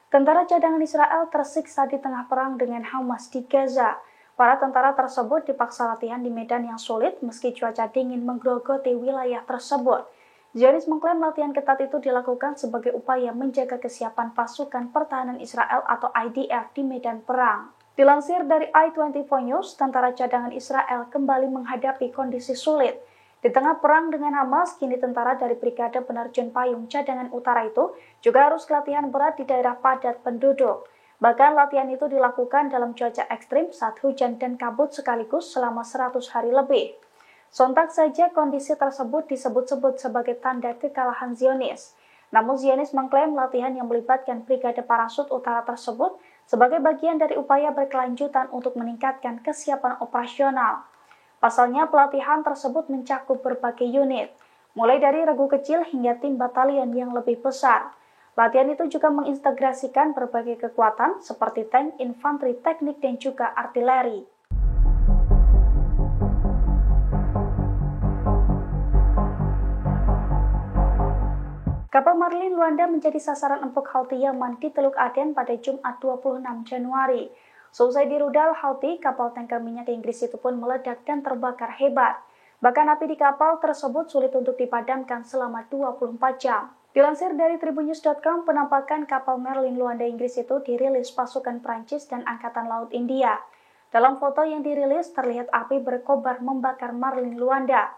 Tentara cadangan Israel tersiksa di tengah perang dengan Hamas di Gaza. Para tentara tersebut dipaksa latihan di medan yang sulit meski cuaca dingin menggerogoti wilayah tersebut. Zionis mengklaim latihan ketat itu dilakukan sebagai upaya menjaga kesiapan pasukan pertahanan Israel atau IDF di medan perang. Dilansir dari i24 News, tentara cadangan Israel kembali menghadapi kondisi sulit. Di tengah perang dengan Hamas, kini tentara dari Brigade Penerjun Payung Cadangan Utara itu juga harus latihan berat di daerah padat penduduk. Bahkan latihan itu dilakukan dalam cuaca ekstrim saat hujan dan kabut sekaligus selama 100 hari lebih. Sontak saja kondisi tersebut disebut-sebut sebagai tanda kekalahan Zionis. Namun Zionis mengklaim latihan yang melibatkan Brigade Parasut Utara tersebut sebagai bagian dari upaya berkelanjutan untuk meningkatkan kesiapan operasional. Pasalnya pelatihan tersebut mencakup berbagai unit, mulai dari regu kecil hingga tim batalion yang lebih besar. Latihan itu juga mengintegrasikan berbagai kekuatan seperti tank, infanteri, teknik, dan juga artileri. Kapal Marlin Luanda menjadi sasaran empuk Houthi Yaman di Teluk Aden pada Jumat 26 Januari. Seusai dirudal Houthi, kapal tanker minyak Inggris itu pun meledak dan terbakar hebat. Bahkan api di kapal tersebut sulit untuk dipadamkan selama 24 jam. Dilansir dari tribunnews.com, penampakan kapal Marlin Luanda Inggris itu dirilis pasukan Prancis dan Angkatan Laut India. Dalam foto yang dirilis, terlihat api berkobar membakar Marlin Luanda.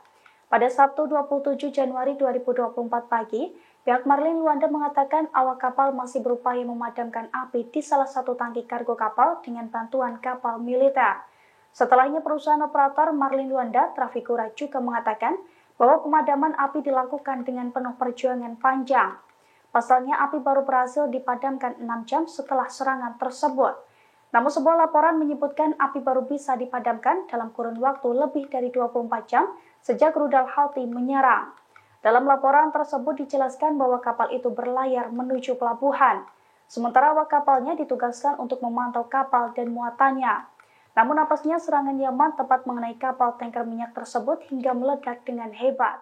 Pada Sabtu 27 Januari 2024 pagi, pihak Marlin Luanda mengatakan awak kapal masih berupaya memadamkan api di salah satu tangki kargo kapal dengan bantuan kapal militer. Setelahnya perusahaan operator Marlin Luanda, Trafigura, juga mengatakan bahwa pemadaman api dilakukan dengan penuh perjuangan panjang. Pasalnya api baru berhasil dipadamkan 6 jam setelah serangan tersebut. Namun sebuah laporan menyebutkan api baru bisa dipadamkan dalam kurun waktu lebih dari 24 jam sejak rudal Houthi menyerang. Dalam laporan tersebut dijelaskan bahwa kapal itu berlayar menuju pelabuhan, sementara awak kapalnya ditugaskan untuk memantau kapal dan muatannya. Namun apesnya serangan Yaman tepat mengenai kapal tanker minyak tersebut hingga meledak dengan hebat.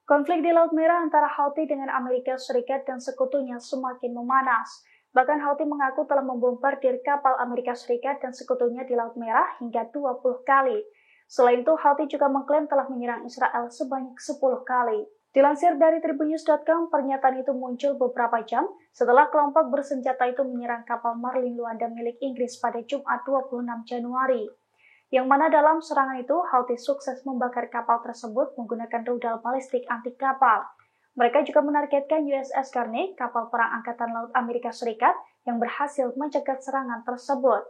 Konflik di Laut Merah antara Houthi dengan Amerika Serikat dan sekutunya semakin memanas. Bahkan Houthi mengaku telah membombardir kapal Amerika Serikat dan sekutunya di Laut Merah hingga 20 kali. Selain itu, Houthi juga mengklaim telah menyerang Israel sebanyak 10 kali. Dilansir dari tribunnews.com, pernyataan itu muncul beberapa jam setelah kelompok bersenjata itu menyerang kapal Marlin Luanda milik Inggris pada Jumat 26 Januari. Yang mana dalam serangan itu, Houthi sukses membakar kapal tersebut menggunakan rudal balistik anti kapal. Mereka juga menargetkan USS Carney, kapal perang Angkatan Laut Amerika Serikat, yang berhasil mencegat serangan tersebut.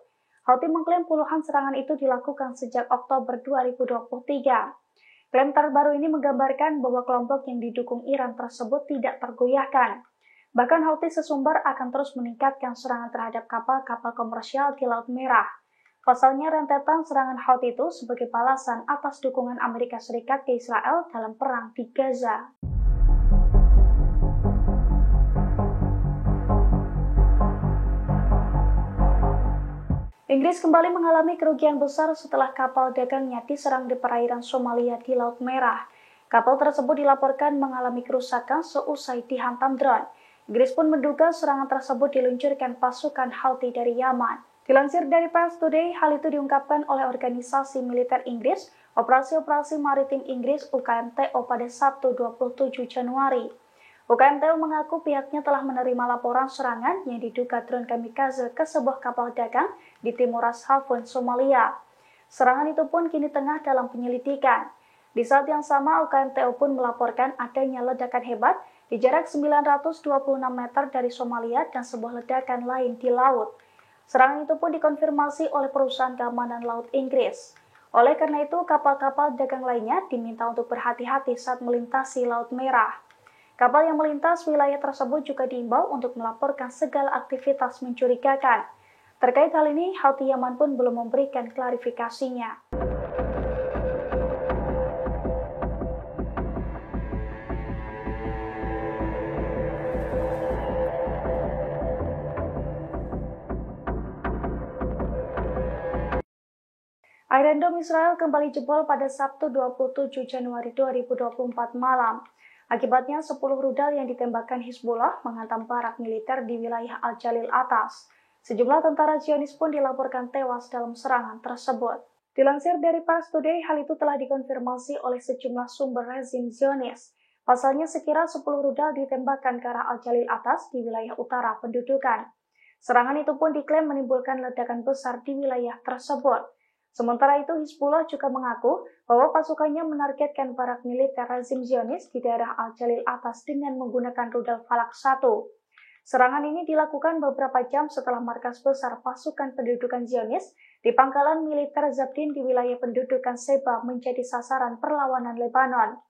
Houthi mengklaim puluhan serangan itu dilakukan sejak Oktober 2023. Klaim terbaru ini menggambarkan bahwa kelompok yang didukung Iran tersebut tidak tergoyahkan. Bahkan Houthi sesumbar akan terus meningkatkan serangan terhadap kapal-kapal komersial di Laut Merah. Pasalnya rentetan serangan Houthi itu sebagai balasan atas dukungan Amerika Serikat ke Israel dalam perang di Gaza. Inggris kembali mengalami kerugian besar setelah kapal dagangnya diserang di perairan Somalia di Laut Merah. Kapal tersebut dilaporkan mengalami kerusakan seusai dihantam drone. Inggris pun menduga serangan tersebut diluncurkan pasukan Houthi dari Yaman. Dilansir dari Pars Today, hal itu diungkapkan oleh organisasi militer Inggris, Operasi-Operasi Maritim Inggris UKMTO pada Sabtu 27 Januari. UKMTO mengaku pihaknya telah menerima laporan serangan yang diduga drone kamikaze ke sebuah kapal dagang di Timur Ras Haven, Somalia. Serangan itu pun kini tengah dalam penyelidikan. Di saat yang sama, UKMTO pun melaporkan adanya ledakan hebat di jarak 926 meter dari Somalia dan sebuah ledakan lain di laut. Serangan itu pun dikonfirmasi oleh perusahaan keamanan laut Inggris. Oleh karena itu, kapal-kapal dagang lainnya diminta untuk berhati-hati saat melintasi Laut Merah. Kapal yang melintas wilayah tersebut juga diimbau untuk melaporkan segala aktivitas mencurigakan. Terkait hal ini, Houthi Yaman pun belum memberikan klarifikasinya. Iron Dome Israel kembali jebol pada Sabtu 27 Januari 2024 malam. Akibatnya 10 rudal yang ditembakkan Hizbullah menghantam barak militer di wilayah Al-Jalil atas. Sejumlah tentara Zionis pun dilaporkan tewas dalam serangan tersebut. Dilansir dari Pars Today, hal itu telah dikonfirmasi oleh sejumlah sumber rezim Zionis. Pasalnya sekira 10 rudal ditembakkan ke arah Al-Jalil atas di wilayah utara pendudukan. Serangan itu pun diklaim menimbulkan ledakan besar di wilayah tersebut. Sementara itu, Hizbullah juga mengaku bahwa pasukannya menargetkan barak militer rezim Zionis di daerah Al-Jalil atas dengan menggunakan rudal Falak 1. Serangan ini dilakukan beberapa jam setelah markas besar pasukan pendudukan Zionis di pangkalan militer Zabdin di wilayah pendudukan Seba menjadi sasaran perlawanan Lebanon,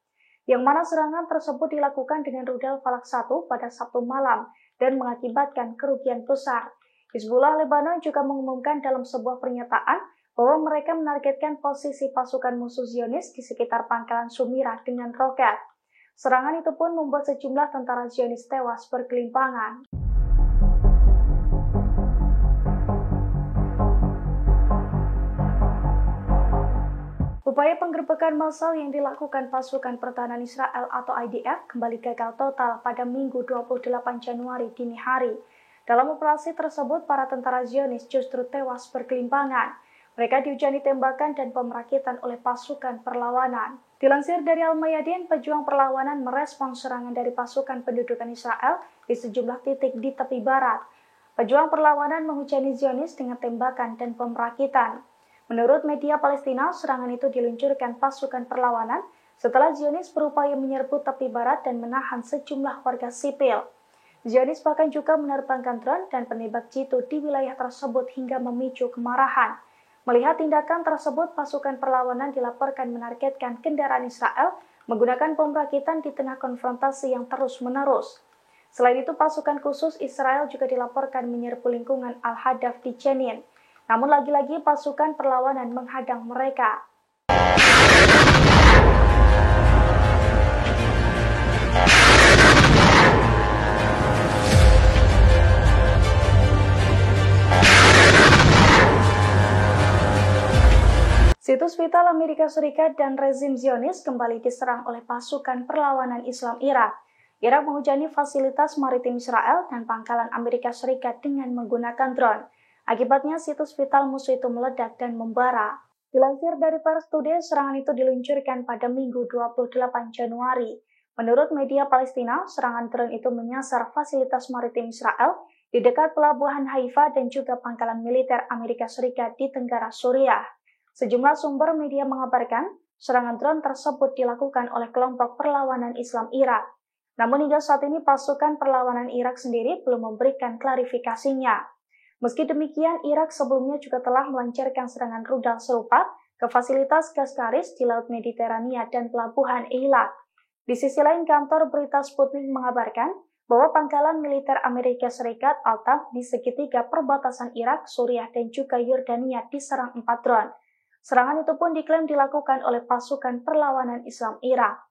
yang mana serangan tersebut dilakukan dengan rudal Falak 1 pada Sabtu malam dan mengakibatkan kerugian besar. Hizbullah Lebanon juga mengumumkan dalam sebuah pernyataan bahwa mereka menargetkan posisi pasukan musuh Zionis di sekitar pangkalan Sumirah dengan roket. Serangan itu pun membuat sejumlah tentara Zionis tewas bergelimpangan. Upaya penggerbekan massal yang dilakukan pasukan pertahanan Israel atau IDF kembali gagal total pada Minggu 28 Januari dini hari. Dalam operasi tersebut, para tentara Zionis justru tewas bergelimpangan. Mereka dihujani tembakan dan pemerakitan oleh pasukan perlawanan. Dilansir dari Al-Mayadin, pejuang perlawanan merespons serangan dari pasukan pendudukan Israel di sejumlah titik di tepi barat. Pejuang perlawanan menghujani Zionis dengan tembakan dan pemerakitan. Menurut media Palestina, serangan itu diluncurkan pasukan perlawanan setelah Zionis berupaya menyerbu tepi barat dan menahan sejumlah warga sipil. Zionis bahkan juga menerbangkan drone dan penembak jitu di wilayah tersebut hingga memicu kemarahan. Melihat tindakan tersebut, pasukan perlawanan dilaporkan menargetkan kendaraan Israel menggunakan bom rakitan di tengah konfrontasi yang terus-menerus. Selain itu, pasukan khusus Israel juga dilaporkan menyerbu lingkungan Al-Hadaf di Jenin. Namun lagi-lagi pasukan perlawanan menghadang mereka. Situs vital Amerika Serikat dan rezim Zionis kembali diserang oleh pasukan perlawanan Islam Irak. Irak menghujani fasilitas maritim Israel dan pangkalan Amerika Serikat dengan menggunakan drone. Akibatnya situs vital musuh itu meledak dan membara. Dilansir dari Pars Today, serangan itu diluncurkan pada Minggu 28 Januari. Menurut media Palestina, serangan drone itu menyasar fasilitas maritim Israel di dekat pelabuhan Haifa dan juga pangkalan militer Amerika Serikat di Tenggara Suriah. Sejumlah sumber media mengabarkan serangan drone tersebut dilakukan oleh kelompok perlawanan Islam Irak. Namun hingga saat ini pasukan perlawanan Irak sendiri belum memberikan klarifikasinya. Meski demikian, Irak sebelumnya juga telah melancarkan serangan rudal serupa ke fasilitas gas Karis di Laut Mediterania dan pelabuhan Eilat. Di sisi lain, kantor berita Sputnik mengabarkan bahwa pangkalan militer Amerika Serikat Al-Tam di segitiga perbatasan Irak, Suriah, dan juga Yordania diserang 4 drone. Serangan itu pun diklaim dilakukan oleh pasukan perlawanan Islam Irak.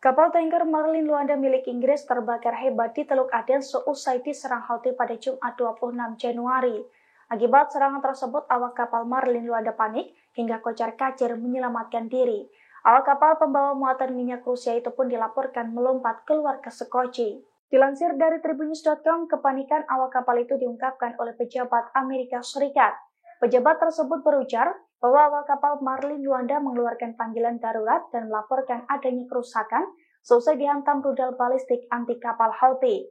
Kapal tanker Marlin Luanda milik Inggris terbakar hebat di Teluk Aden seusai diserang Houthi pada Jumat 26 Januari. Akibat serangan tersebut, awak kapal Marlin Luanda panik hingga kocar-kacir menyelamatkan diri. Awak kapal pembawa muatan minyak Rusia itu pun dilaporkan melompat keluar ke Sekoci. Dilansir dari Tribunnews.com, kepanikan awak kapal itu diungkapkan oleh pejabat Amerika Serikat. Pejabat tersebut berujar bahwa awak kapal Marlin Luanda mengeluarkan panggilan darurat dan melaporkan adanya kerusakan seusai dihantam rudal balistik anti kapal Houthi.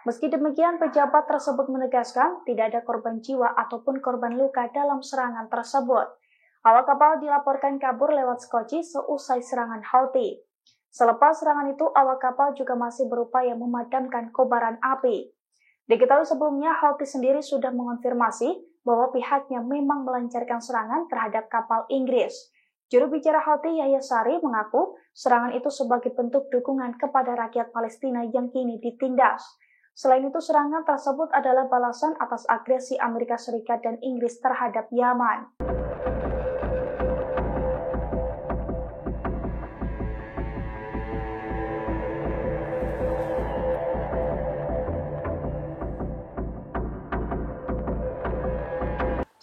Meski demikian, pejabat tersebut menegaskan tidak ada korban jiwa ataupun korban luka dalam serangan tersebut. Awak kapal dilaporkan kabur lewat Sekoci seusai serangan Houthi. Selepas serangan itu, awak kapal juga masih berupaya memadamkan kobaran api. Diketahui sebelumnya, Houthi sendiri sudah mengonfirmasi bahwa pihaknya memang melancarkan serangan terhadap kapal Inggris. Juru bicara Houthi Yahya Sari mengaku serangan itu sebagai bentuk dukungan kepada rakyat Palestina yang kini ditindas. Selain itu, serangan tersebut adalah balasan atas agresi Amerika Serikat dan Inggris terhadap Yaman.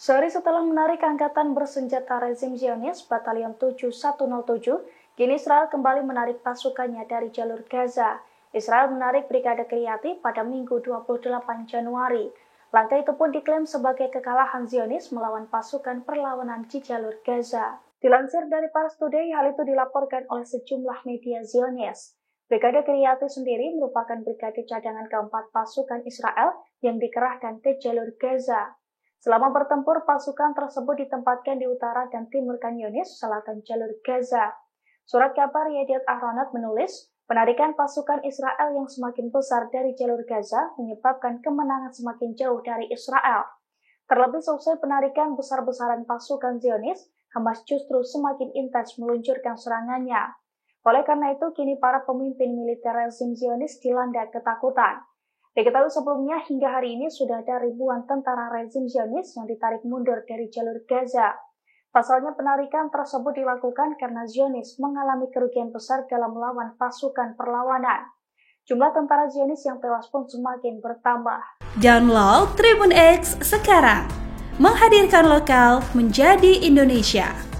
Sehari setelah menarik angkatan bersenjata rezim Zionis, Batalion 7107, kini Israel kembali menarik pasukannya dari jalur Gaza. Israel menarik Brigade Kiryati pada Minggu 28 Januari. Langkah itu pun diklaim sebagai kekalahan Zionis melawan pasukan perlawanan di jalur Gaza. Dilansir dari Pars Today, hal itu dilaporkan oleh sejumlah media Zionis. Brigade Kiryati sendiri merupakan brigade cadangan keempat pasukan Israel yang dikerahkan ke jalur Gaza. Selama bertempur, pasukan tersebut ditempatkan di utara dan timur Khan Yunis, selatan jalur Gaza. Surat kabar Yediot Ahronot menulis, penarikan pasukan Israel yang semakin besar dari jalur Gaza menyebabkan kemenangan semakin jauh dari Israel. Terlebih selesai penarikan besar-besaran pasukan Zionis, Hamas justru semakin intens meluncurkan serangannya. Oleh karena itu, kini para pemimpin militer rezim Zionis dilanda ketakutan. Diketahui sebelumnya hingga hari ini sudah ada ribuan tentara rezim Zionis yang ditarik mundur dari jalur Gaza. Pasalnya penarikan tersebut dilakukan karena Zionis mengalami kerugian besar dalam melawan pasukan perlawanan. Jumlah tentara Zionis yang tewas pun semakin bertambah. Download Tribun X sekarang, menghadirkan lokal menjadi Indonesia.